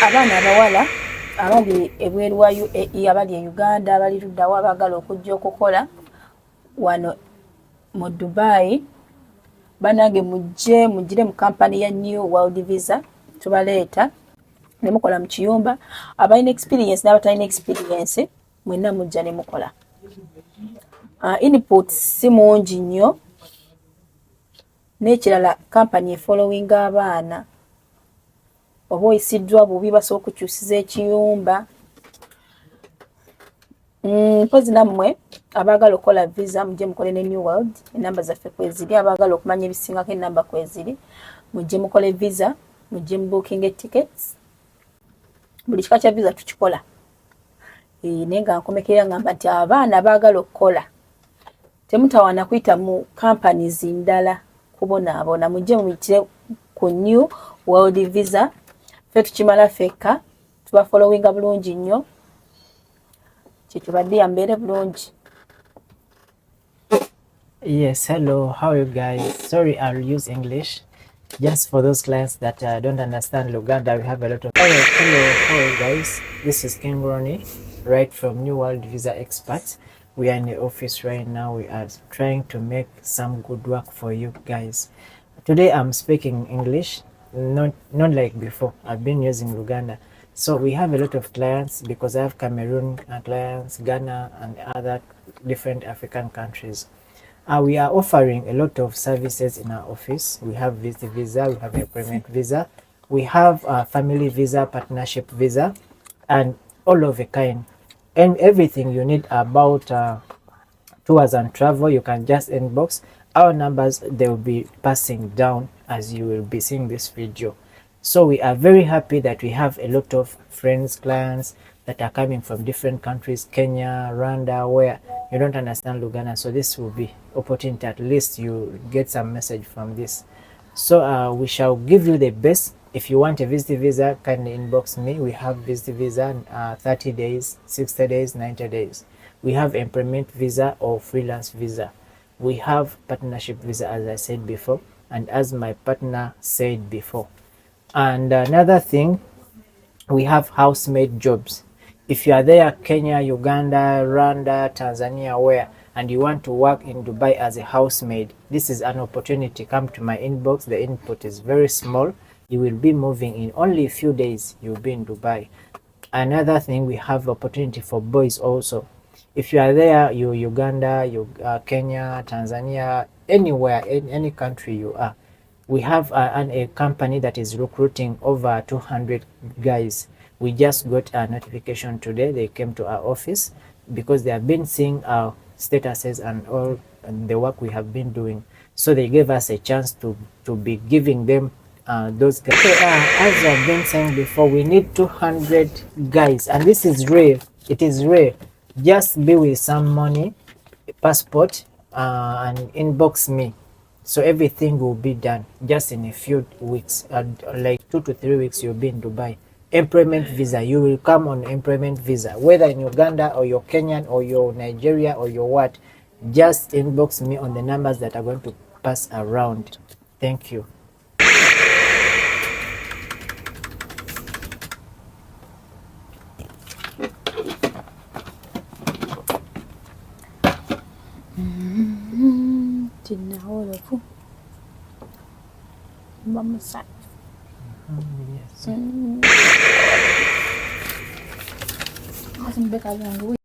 abaana abawala abali ebweru wa UAE abali e Uganda abali luddawo abagala okujja okukola wano mu Dubai banange mujjire mu kampani ya New World Visa tubaleeta ne mukola mu kiyumba abalina experience n'abatalina experience mwenna mujja ne mukola. Input si mungi nnyo n'ekirala kampani following abaana oba oyisiddwa bubi basobola okukyusiza ekiyumba. Mpozi nammwe abagala okukola visa mujje mukole ne New World enamba zaffe kweziri abagala okumanya ebisingako enamba kweziri mujje mukole visa mujje mubooking tickets buli kika kya visa tukikola. Naye nga nkomekera ngamba nti abaana abagala okukola temutawaana kuyita mu companies ndala kubonaabona mujje muyitire ku New World Visa ffe tukimala ffekka tuba followinga bulungi nnyo kyekibadde yambeere bulungi. Yes, hello, how are you guys? Sorry, I'll use English just for those clients that don't understand Luganda. We have a lot of hello, how are you guys? This is King Ronnie, right from New World Visa Experts. We are in the office right now. We are trying to make some good work for you guys. Today I'm speaking English, not like before. I've been using Luganda. So we have a lot of clients because I have Cameroon clients, Ghana and other different African countries. We are offering a lot of services in our office. We have visit visa, we have employment visa, we have a family visa, partnership visa, and all of a kind. And everything you need about tours and travel, you can just inbox. Our numbers, they will be passing down as you will be seeing this video. So we are very happy that we have a lot of friends, clients that are coming from different countries, Kenya, Rwanda, where you don't understand Luganda. So this will be opportunity, at least you get some message from this. So we shall give you the best. If you want a visit visa, kindly inbox me. We have visit visa 30 days, 60 days, 90 days. We have employment visa or freelance visa. We have partnership visa, as I said before, and as my partner said before. And another thing, we have housemaid jobs. If you are there, Kenya, Uganda, Rwanda, Tanzania, where, and you want to work in Dubai as a housemaid, this is an opportunity. Come to my inbox. The input is very small. You will be moving in only a few days. You'll be in Dubai. Another thing, we have opportunity for boys also. If you are there, you Uganda, Kenya, Tanzania, anywhere, in any country you are, we have a company that is recruiting over 200 guys. We just got a notification today. They came to our office because they have been seeing our statuses and all the work we have been doing. So they gave us a chance to be giving them those guys. So, as I've been saying before, we need 200 guys, and this is rare. It is rare. Just be with some money, passport, and inbox me. So everything will be done just in a few weeks, like 2 to 3 weeks. You'll be in Dubai. Employment visa, you will come on employment visa, whether in Uganda or you're Kenyan or you're Nigeria or you're what. Just inbox me on the numbers that are going to pass around. Thank you. Yes.